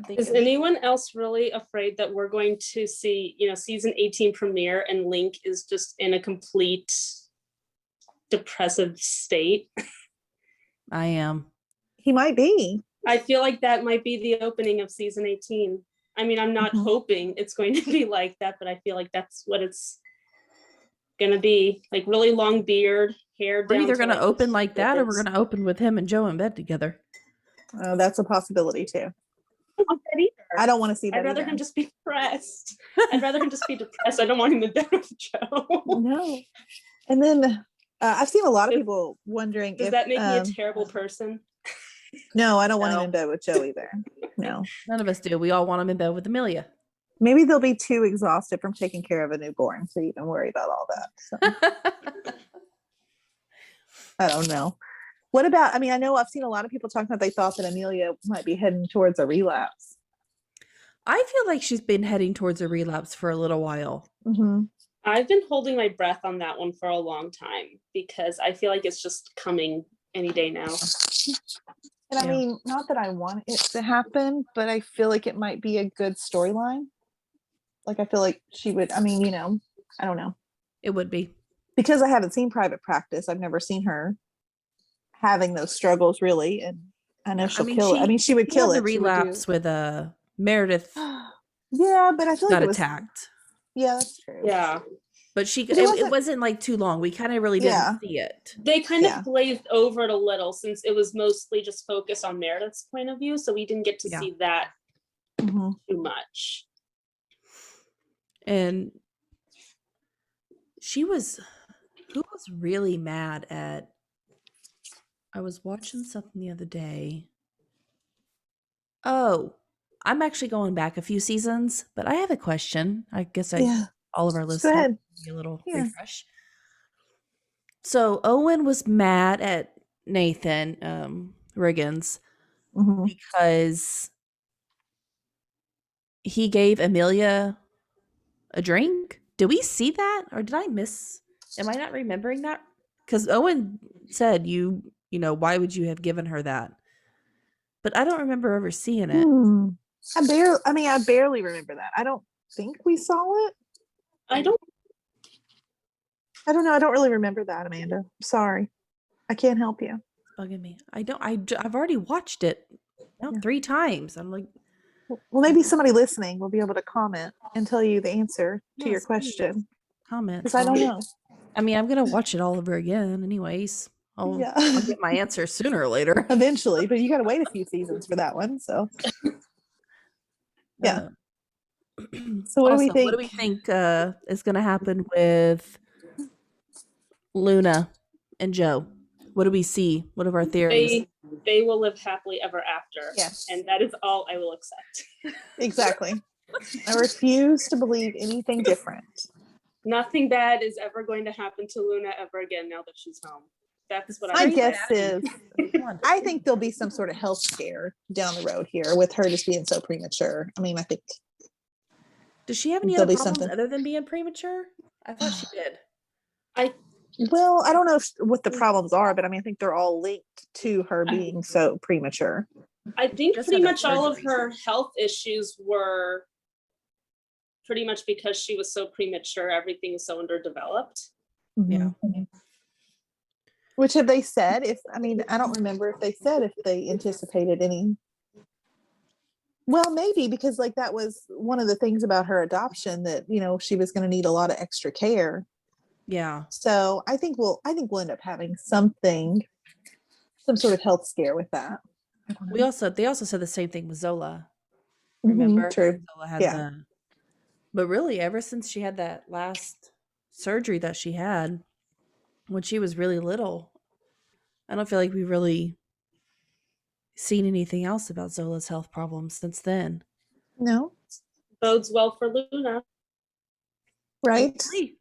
is anyone else really afraid that we're going to see, season 18 premiere and Link is just in a complete depressive state? I am. He might be. I feel like that might be the opening of season 18. I mean, I'm not hoping it's going to be like that, but I feel like that's what it's going to be. Like really long beard, hair down. We're either going to open like that or we're going to open with him and Joe in bed together. Oh, that's a possibility too. I don't want that either. I don't want to see that. I'd rather either. him just be depressed. I don't want him to die with Joe. No. And then I've seen a lot of people wondering Does that make me a terrible person? No, I don't want him in bed with Joe either. No. None of us do. We all want him in bed with Amelia. Maybe they'll be too exhausted from taking care of a newborn to even worry about all that. So. I don't know. What about, I know I've seen a lot of people talking about they thought that Amelia might be heading towards a relapse. I feel like she's been heading towards a relapse for a little while. Mm-hmm. I've been holding my breath on that one for a long time because I feel like it's just coming any day now. And not that I want it to happen, but I feel like it might be a good storyline. Like, I feel like she would, I don't know. It would be. Because I haven't seen Private Practice. I've never seen her having those struggles really. And I know she'll kill it. She would kill it. The relapse with Meredith. Yeah, but I feel like got it was attacked. Yeah, that's true. Yeah. But it wasn't like too long. We kind of really didn't see it. They kind of glazed over it a little since it was mostly just focused on Meredith's point of view. So we didn't get to see that too much. And who was really mad at, I was watching something the other day. Oh, I'm actually going back a few seasons, but I have a question. I guess all of our listeners need a little refresh. So Owen was mad at Nathan Riggins because he gave Amelia a drink. Did we see that, or did I miss? Am I not remembering that? Because Owen said, why would you have given her that? But I don't remember ever seeing it. I barely remember that. I don't think we saw it. I don't know. I don't really remember that, Amanda. Sorry. I can't help you. It's bugging me. I've already watched it 3 times. I'm like, well, maybe somebody listening will be able to comment and tell you the answer to your question. Comment. Because I don't know. I'm going to watch it all over again anyways. I'll get my answer sooner or later. Eventually, but you got to wait a few seasons for that one. So, yeah. So what do we think? What do we think is going to happen with Luna and Joe? What do we see? What are our theories? They will live happily ever after. Yes. And that is all I will accept. Exactly. I refuse to believe anything different. Nothing bad is ever going to happen to Luna ever again now that she's home. That's what my guess is. I think there'll be some sort of health scare down the road here with her just being so premature. I think. Does she have any other problems other than being premature? I thought she did. I don't know what the problems are, but I think they're all linked to her being so premature. I think pretty much all of her health issues were pretty much because she was so premature. Everything is so underdeveloped. Yeah. Which have they said? I don't remember if they said if they anticipated any Well, maybe because like that was one of the things about her adoption that, she was going to need a lot of extra care. Yeah. So I think we'll end up having some sort of health scare with that. They also said the same thing with Zola. Mhm, Remember? true. Zola had Yeah. but really ever since she had that last surgery that she had when she was really little, I don't feel like we've really seen anything else about Zola's health problems since then. No. Bodes well for Luna. Right. Hopefully.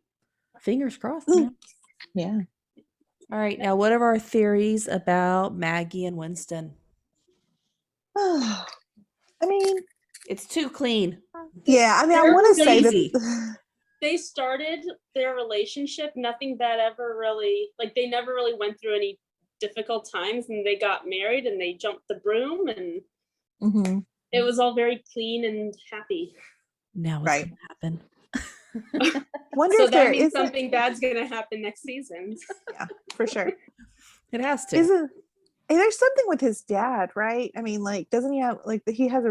Fingers crossed, man. Yeah. All right, now what are our theories about Maggie and Winston? I mean, It's too clean. yeah. I mean, I They're want to say easy. that They started their relationship, nothing bad ever really, like they never really went through any difficult times, and they got married and they jumped the broom, and Mhm. it was all very clean and happy. Now what's Right. going to happen? Wonder So if there that means is something bad's gonna happen next season. Yeah, for sure. It has to. Isn't there's something with his dad, right? I mean, like, doesn't he have like he has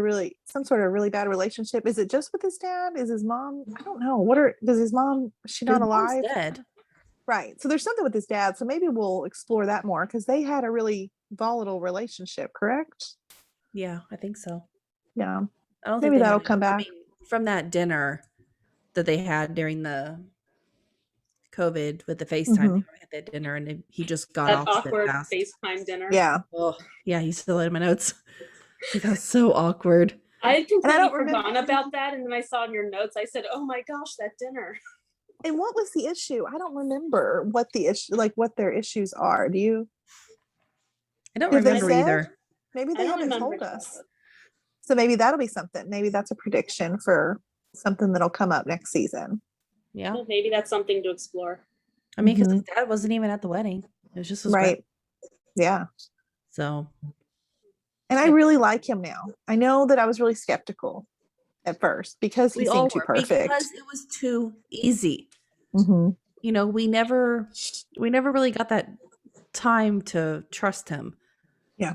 some sort of really bad relationship? Is it just with his dad? Is his mom? I don't know. Does his mom? Is she not His mom's alive? dead. Right. So there's something with his dad. So maybe we'll explore that more because they had a really volatile relationship, correct? Yeah, I think so. Yeah. I don't Maybe think they that'll had come back. from that dinner that they had during the COVID with the FaceTime. Mhm. They had that dinner and he just got That off awkward fast. FaceTime dinner. Yeah. Oh, yeah, he's still in my notes. That's so awkward. I had completely don't forgotten remember- about that, and then I saw in your notes, I said, oh my gosh, that dinner. And what was the issue? I don't remember what the issue, like what their issues are. Do you? I don't Have they remember said? either. Maybe I they don't haven't remember told us. that. So maybe that'll be something. Maybe that's a prediction for something that'll come up next season. Yeah. Well, maybe that's something to explore. I mean, because his dad wasn't even at the wedding. It was just his Right. Yeah. So. And I really like him now. I know that I was really skeptical at first because he seemed too perfect. Because it was too easy. Mm-hmm. You know, we never really got that time to trust him. Yeah.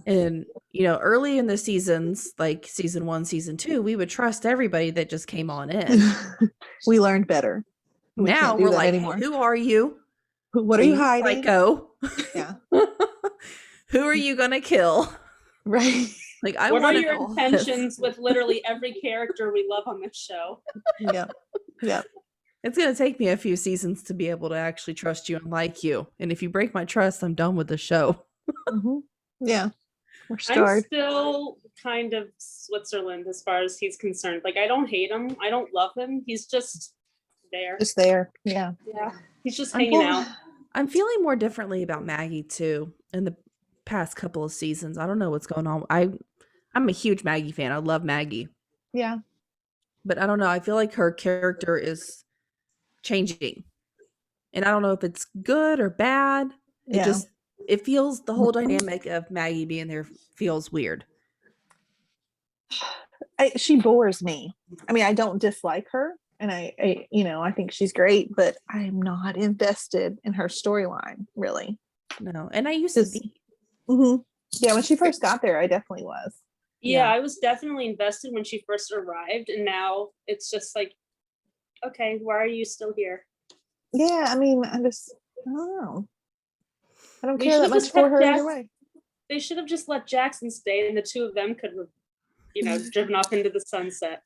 And, early in the seasons, like season 1, season 2, we would trust everybody that just came on in. We learned better. We now can't do we're that like, anymore. Who are you? What are you hiding? Psycho. Yeah. Who are you gonna kill? Right. Like, I What are want to your know intentions with literally every character we love on this show? Yeah. Yeah. It's gonna take me a few seasons to be able to actually trust you and like you. And if you break my trust, I'm done with the show. Mm-hmm. Yeah. We're I'm scarred. still kind of Switzerland as far as he's concerned. Like, I don't hate him. I don't love him. He's just there. Just there. Yeah. Yeah. He's just hanging out. I'm feeling more differently about Maggie too in the past couple of seasons. I don't know what's going on. I'm a huge Maggie fan. I love Maggie. Yeah. But I don't know. I feel like her character is changing. And I don't know if it's good or bad. It feels, the whole dynamic of Maggie being there feels weird. She bores me. I mean, I don't dislike her, and I think she's great, but I'm not invested in her storyline really. No, and I used to be. Mm-hmm. Yeah, when she first got there, I definitely was. Yeah, I was definitely invested when she first arrived, and now it's just like, okay, why are you still here? Yeah, I mean, I don't know. I don't We care that should've much just for kept her either Jax- way. They should have just let Jackson stay, and the two of them could have, driven off into the sunset.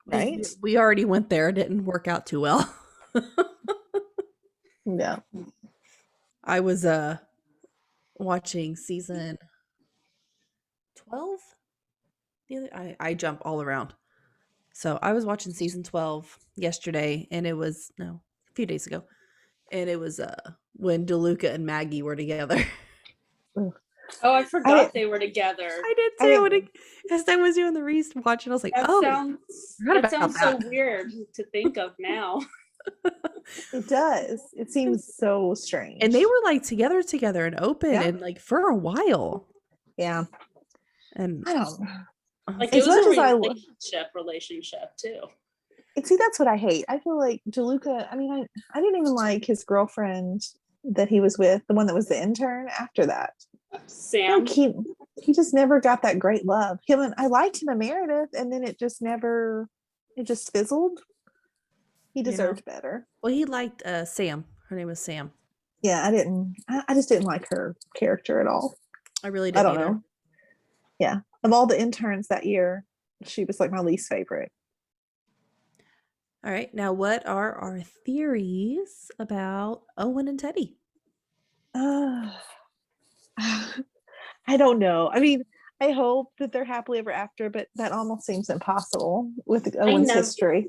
Right? We already went there. It didn't work out too well. Yeah. I was watching season 12. I jump all around. So I was watching season 12 yesterday, and it was a few days ago. And it was when DeLuca and Maggie were together. Oh, I forgot they were together. I did too. As I was doing the rewatch, and I was like, that sounds so weird to think of now. It does. It seems so strange. And they were like together and open and like for a while. Yeah. And I don't like it was a relationship too. And see, that's what I hate. I feel like DeLuca, I mean, I didn't even like his girlfriend that he was with, the one that was the intern after that. Sam. he just never got that great love. I liked him and Meredith, and then it just fizzled. He deserved better. Well, he liked Sam. Her name was Sam. Yeah, I just didn't like her character at all. I really didn't either. Know. Yeah. Of all the interns that year, she was like my least favorite. All right. Now, what are our theories about Owen and Teddy? I don't know. I mean, I hope that they're happily ever after, but that almost seems impossible with Owen's history.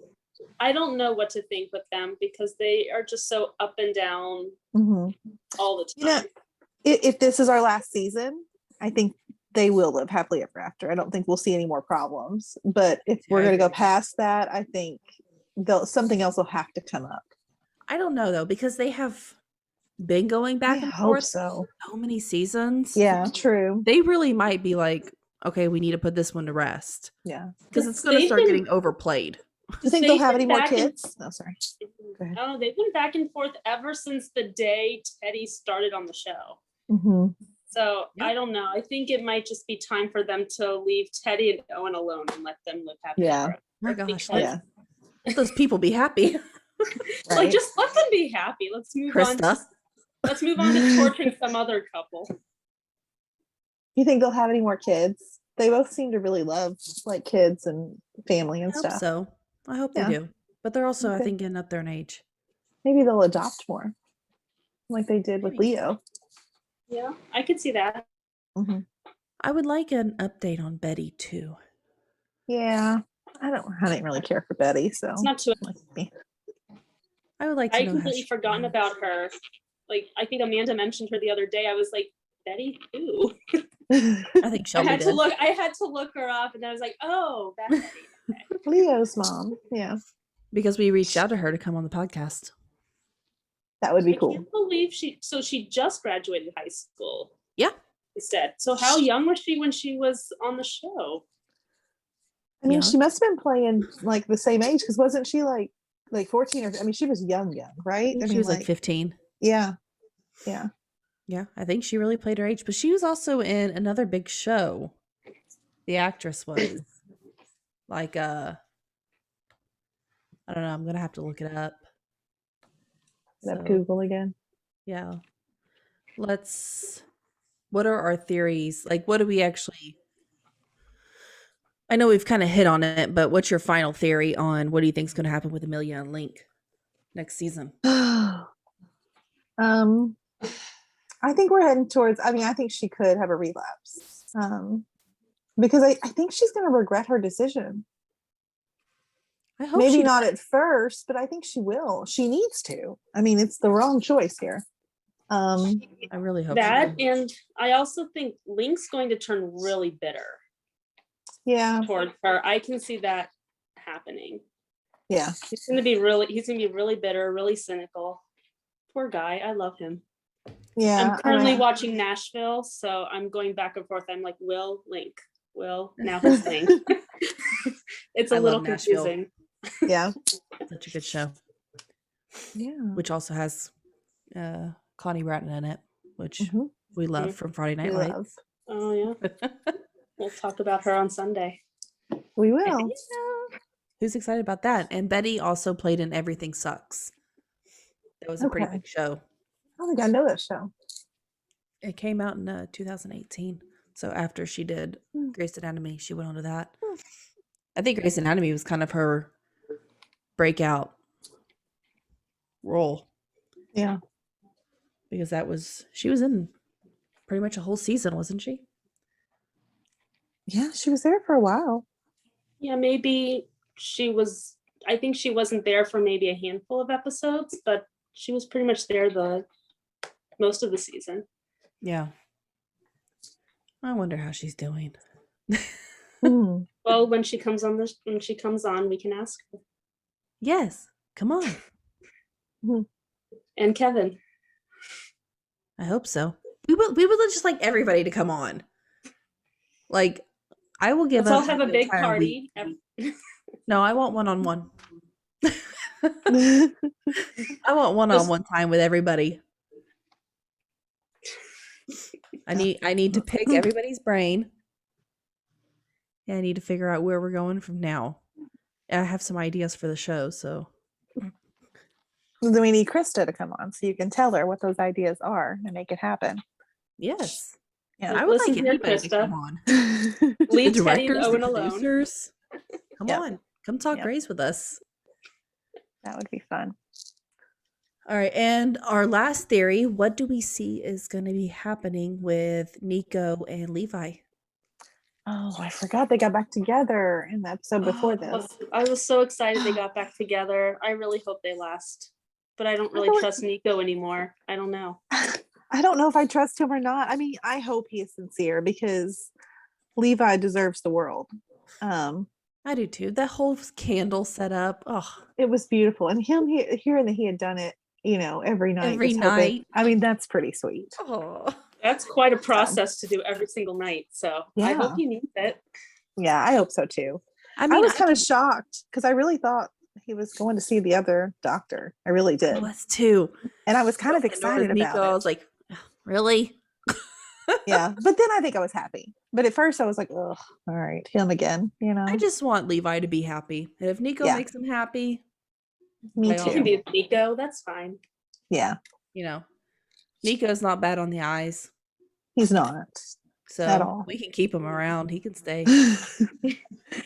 I don't know what to think with them because they are just so up and down all the time. You know, if this is our last season, I think they will live happily ever after. I don't think we'll see any more problems. But if we're going to go past that, I think something else will have to come up. I don't know though, because they have been going back and forth so many seasons. Yeah, true. They really might be like, okay, we need to put this one to rest. Yeah, because it's going to start getting overplayed. Do you think they'll have any more kids? No, sorry. Oh, they've been back and forth ever since the day Teddy started on the show. So I don't know. I think it might just be time for them to leave Teddy and Owen alone and let them live happy. Yeah. My gosh. Let those people be happy. Like, just let them be happy. Let's move on. Let's move on to torturing some other couple. You think they'll have any more kids? They both seem to really love like kids and family and stuff. So I hope they do. But they're also, I think, getting up there in age. Maybe they'll adopt more, like they did with Leo. Yeah, I could see that. I would like an update on Betty too. Yeah, I didn't really care for Betty, so it's not too. I would like to know. I completely forgotten about her. Like, I think Amanda mentioned her the other day. I was like, Betty, who? I think Shelby I had to look her up, and I was like, oh, that's Betty. Okay. Leo's mom. Yeah, because we reached out to her to come on the podcast. That would be cool. I can't believe she just graduated high school. Yeah. Instead. So how young was she when she was on the show? I mean, she must have been playing like the same age, because wasn't she like 14 or, I mean, she was young, right? I mean, she was like 15. Yeah. Yeah, I think she really played her age, but she was also in another big show. The actress was like I don't know, I'm gonna have to look it up. Google again. Yeah. What are our theories? Like, what do we actually, I know we've kind of hit on it, but what's your final theory on what do you think is going to happen with Amelia and Link next season? I think we're heading towards, I think she could have a relapse. Because I think she's going to regret her decision. I hope maybe not at first, but I think she will. She needs to. I mean, it's the wrong choice here. I really hope that, and I also think Link's going to turn really bitter. Yeah, towards her. I can see that happening. Yeah, he's gonna be really bitter, really cynical. Poor guy. I love him. Yeah, I'm currently watching Nashville, so I'm going back and forth. I'm like, Will, Link, Will, now who's Link? It's a little confusing. Yeah, such a good show. Yeah, which also has Connie Bratton in it, which we love from Friday Night Lights. Oh yeah, we'll talk about her on Sunday. We will. Yeah. Who's excited about that? And Betty also played in Everything Sucks. That was a pretty big show. I don't think I know that show. It came out in 2018. So after she did Grey's Anatomy, she went on to that. I think Grey's Anatomy was kind of her breakout role. Yeah. Because she was in pretty much a whole season, wasn't she? Yeah, she was there for a while. Yeah, maybe I think she wasn't there for maybe a handful of episodes, but she was pretty much there the most of the season. Yeah. I wonder how she's doing. Well, when she comes on, we can ask her. Yes, come on. And Kevin. I hope so. We would just like everybody to come on. Like, I will give. Let's all have a big party. No, I want one-on-one. I want one-on-one time with everybody. I need to pick everybody's brain. Yeah, I need to figure out where we're going from now. I have some ideas for the show, so Then we need Krista to come on so you can tell her what those ideas are and make it happen. yes. Yeah. I would Listen like here, anybody to Krista. come on. Leave The Teddy and directors, the Owen alone. producers. Come Yep. on. Come talk Yep. Grays with us. That would be fun. All right, and our last theory, what do we see is going to be happening with Nico and Levi? Oh, I forgot they got back together in the episode before this. I was so excited they got back together. I really hope they last. But I don't really feel like- trust Nico anymore. I don't know. I don't know if I trust him or not. I mean, I hope he is sincere because Levi deserves the world. I do too. That whole candle setup. Oh, It was beautiful. And him hearing that he had done it, every night. Every just hoping- night. I mean, that's pretty sweet. oh. That's quite a process to do every single night. So I hope Yeah. he needs it. Yeah, I hope so too. I I mean, was kind of shocked because I really thought he was going to see the other doctor. I really did. I was too. And I was kind of Nor was excited Nico. I about was like, really? it. Yeah. But then I think I was happy. But at first I was like, oh, all right, him again, I just want Levi to be happy. And if Nico Yeah. makes him happy, Me by all He can too. be with Nico. That's fine. Yeah, Nico's not bad on the eyes. he's not. So At all. we can keep him around. He can stay.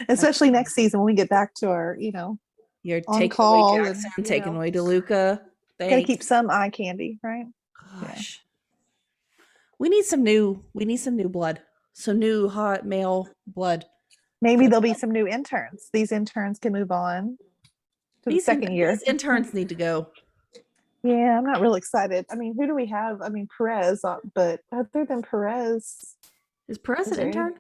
Especially next season when we get back to our, You're On taking call away and, Jackson, taking away DeLuca. gotta Thanks. keep some eye candy, right? Gosh. We need some new blood. Some new hot male blood. Maybe there'll be some new interns. These interns can move on to the second year. These interns need to go. Yeah, I'm not real excited. I mean, who do we have? I mean, Perez, but other than Perez, Is Perez an Is there- intern?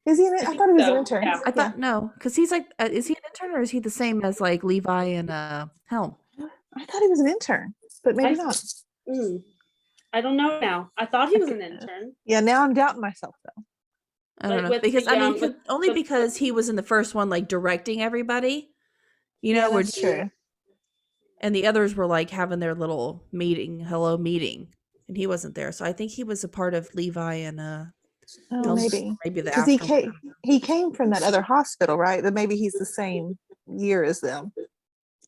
is he an, I think thought he was so, an intern. yeah. I thought no, because he's like, is he an intern or is he the same as like Levi and Helm? I thought he was an intern, but maybe I- not. I don't know now. I thought he was an intern. Yeah, now I'm doubting myself though. I don't Like know with because the, I mean, with only the- because he was in the first one, like directing everybody. Yeah, where that's true. and the others were like having their little meeting, and he wasn't there. So I think he was a part of Levi and Oh, Helm's- maybe maybe the because he after came. He came from that other hospital, right? But maybe he's the same year as them,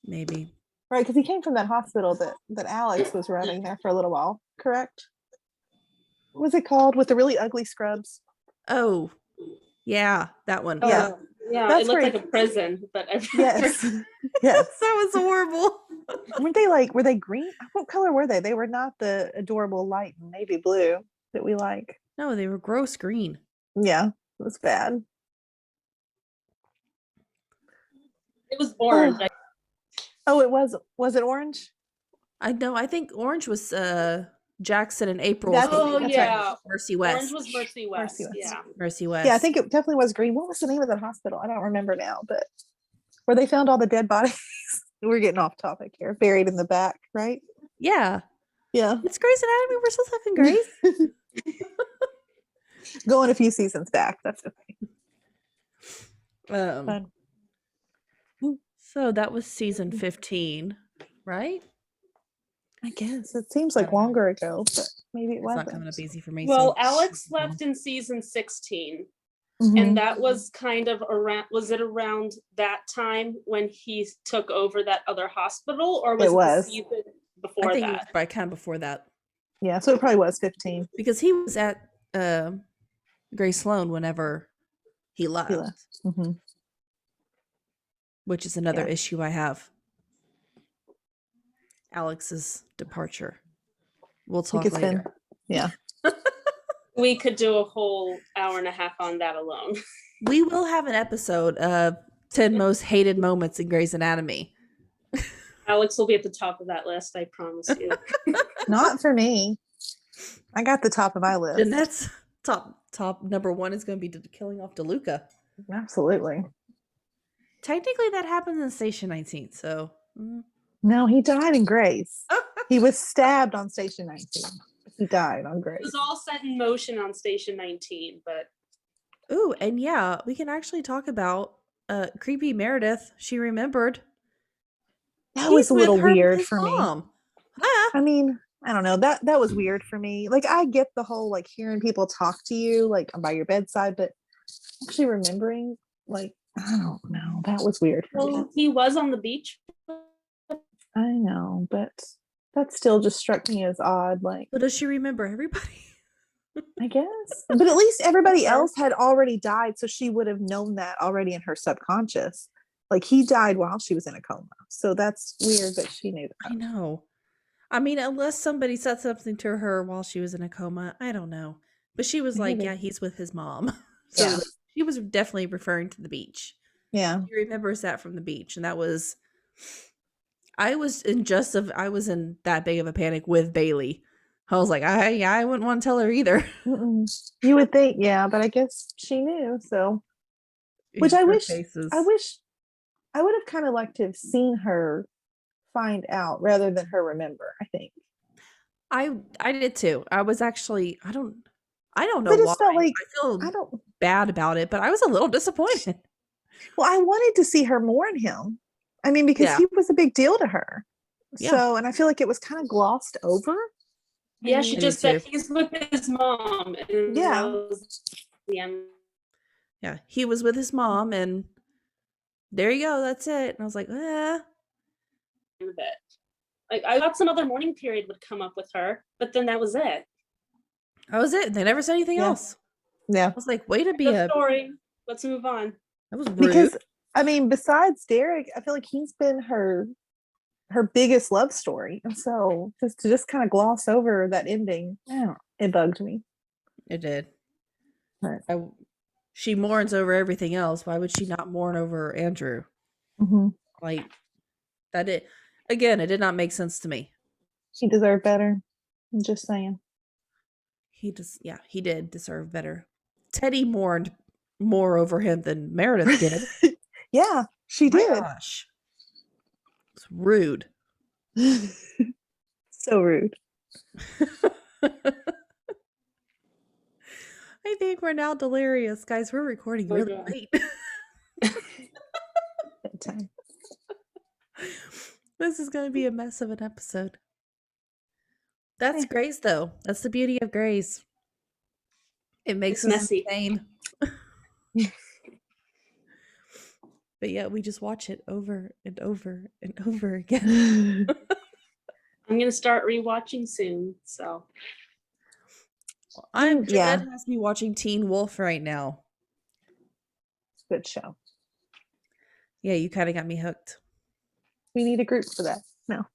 maybe. right? Because he came from that hospital that Alex was running there for a little while. Correct? What was it called with the really ugly scrubs? Oh, yeah, that one. Yeah. Yeah, That's it looked where like a prison, but Yes, yes. that was horrible. Weren't they were they green? What color were they? They were not the adorable light navy blue that we like. No, they were gross green. Yeah, it was bad. it was orange. Oh. Oh, it was it orange? I know. I think orange was Jackson and April. That's- Oh that's yeah, Mercy West. orange was Mercy West. West. Yeah, Mercy West. Yeah, I think it definitely was green. What was the name of that hospital? I don't remember now, but where they found all the dead bodies. We're getting off topic here. Buried in the back, right? Yeah, Yeah. it's Grey's Anatomy. We're still talking Grey's. Going a few seasons back. That's okay. Um, Fun. so that was season 15, right? I guess it seems like longer ago, but maybe it It's wasn't. not coming up easy for me. well, so- Alex left in season 16. Mhm. And that was kind of around, was it around that time when he took over that other hospital, or was It was. the season I before think it was that? probably kind of before that Yeah, so it probably was 15. because he was at Grey Sloan whenever he left, He left. Mhm. which is another Yeah. issue I have. Alex's departure. We'll I talk think it's later. been, yeah. We could do a whole hour and a half on that alone. We will have an episode of 10 most hated moments in Grey's Anatomy. Alex will be at the top of that list, I promise you. Not for me. I got the top of my list. And that's top number one is going to be killing off DeLuca. Absolutely. Technically, that happens in Station 19. So, No, he died in Grace. He was stabbed on Station 19. He died on It Grace. was all set in motion on Station 19, but ooh, and yeah, we can actually talk about creepy Meredith. She remembered. That was He's a with little her- weird his for me. mom. Ah, I mean, I don't know, that was weird for me. Like, I get the whole like hearing people talk to you like by your bedside, but actually remembering, like, I don't know, that was weird for me. Well, he was on the beach. I know, but that still just struck me as odd. Like, But does she remember everybody? I guess, but at least everybody Sure. else had already died, so she would have known that already in her subconscious. Like, he died while she was in a coma, so that's weird that she knew I that. know. I mean, unless somebody said something to her while she was in a coma, I don't know. But she was like, Maybe. yeah, he's with his mom. So Yeah. she was definitely referring to the beach. Yeah, She remembers that from the beach. And that was, I was in that big of a panic with Bailey. I was like, I wouldn't want to tell her either. mm-mm. You would think, yeah, but I guess she knew. So, which Her I wish faces. I would have kind of liked to have seen her find out rather than her remember, I think. I did too. I was actually, I don't know I why. just felt like, I feel I don't, bad about it, but I was a little disappointed. well, I wanted to see her mourn him. I mean, because Yeah. he was a big deal to her. Yeah. So, and I feel like it was kind of glossed over. Yeah, she I just do said he's with his mom, and Yeah. that was the end Yeah, he was with his mom, and there you go. That's it. And I was like, of it. Like, I thought some other mourning period would come up with her, but then that was it. that was it. They never said anything Yeah. else. Yeah. I was like, way to be The story. Let's move on. that was rude. Because, I mean, besides Derek, I feel like he's been her biggest love story. And so just kind of gloss over that ending, it bugged me. It did. Right. She mourns over everything else. Why would she not mourn over Andrew? Mm-hmm. Like, it did not make sense to me. He deserved better. I'm just saying. He did deserve better. Teddy mourned more over him than Meredith did. Yeah, she My did. gosh. It's rude. So rude. I think we're now delirious. Guys, we're recording really late. Bedtime. This is going to be a mess of an episode. That's Grace, though. That's the beauty of Grace. It makes us messy. insane. But yeah, we just watch it over and over and over again. I'm going to start rewatching soon, so. Jeanette has me watching Teen Wolf right now. Good show. Yeah, you kind of got me hooked. We need a group for that. No.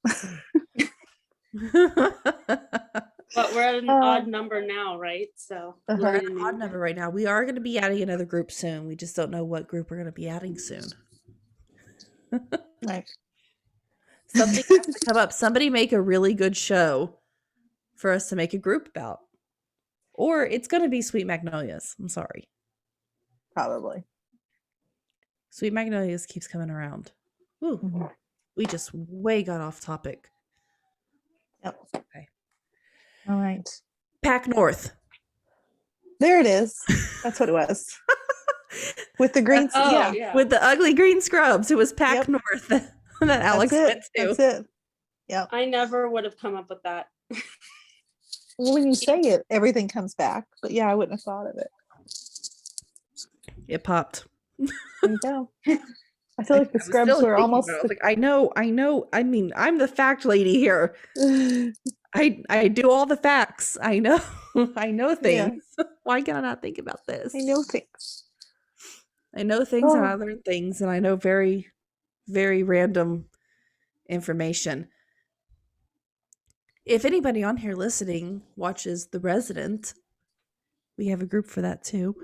But we're at an odd number now, right? So we're at an odd number right now. We are going to be adding another group soon. We just don't know what group we're going to be adding soon. Right. Something has to come up. Somebody make a really good show for us to make a group about. Or it's going to be Sweet Magnolias. I'm sorry. Probably. Sweet Magnolias keeps coming around. Ooh. Mm-hmm. We just way got off topic. Yep. Okay. All right. Pack North. There it is. That's what it was. With the green, yeah. With the ugly green scrubs. It was Pack North that Alex went to. That's it. Yeah. I never would have come up with that. Well, when you say it, everything comes back. But yeah, I wouldn't have thought of it. It popped. There you go. I feel like the scrubs were almost. I was like, I know. I mean, I'm the fact lady here. I do all the facts. I know. I know things. Yeah. Why can I not think about this? I know things. And I learn things, and I know very, very random information. If anybody on here listening watches The Resident, we have a group for that too.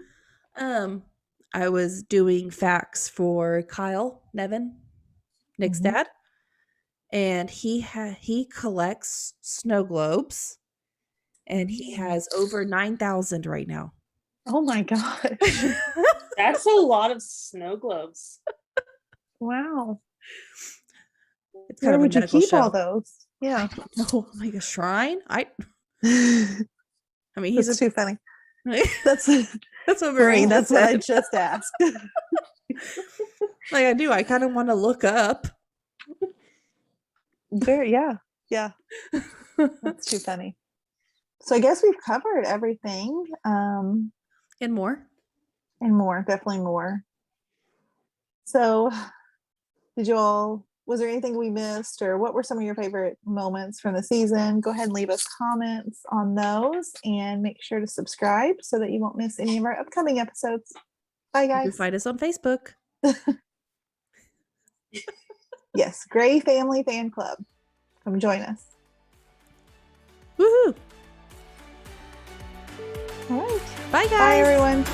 I was doing facts for Kyle Nevin, Nick's dad, and he collects snow globes, and he has over 9,000 right now. Oh my gosh. That's a lot of snow globes. Wow. It's kind of a would you medical keep show. all those? Yeah. Oh, like a shrine? I mean, he's too funny. That's what Marie. That's what I just asked. Like I do. I kind of want to look up. Yeah. That's too funny. So I guess we've covered everything. And more. And more, definitely more. So was there anything we missed, or what were some of your favorite moments from the season? Go ahead and leave us comments on those, and make sure to subscribe so that you won't miss any of our upcoming episodes. Bye, You can guys. find us on Facebook. Yes, Gray Family Fan Club. Come join us. Woohoo! All right. Bye, guys. Bye, everyone.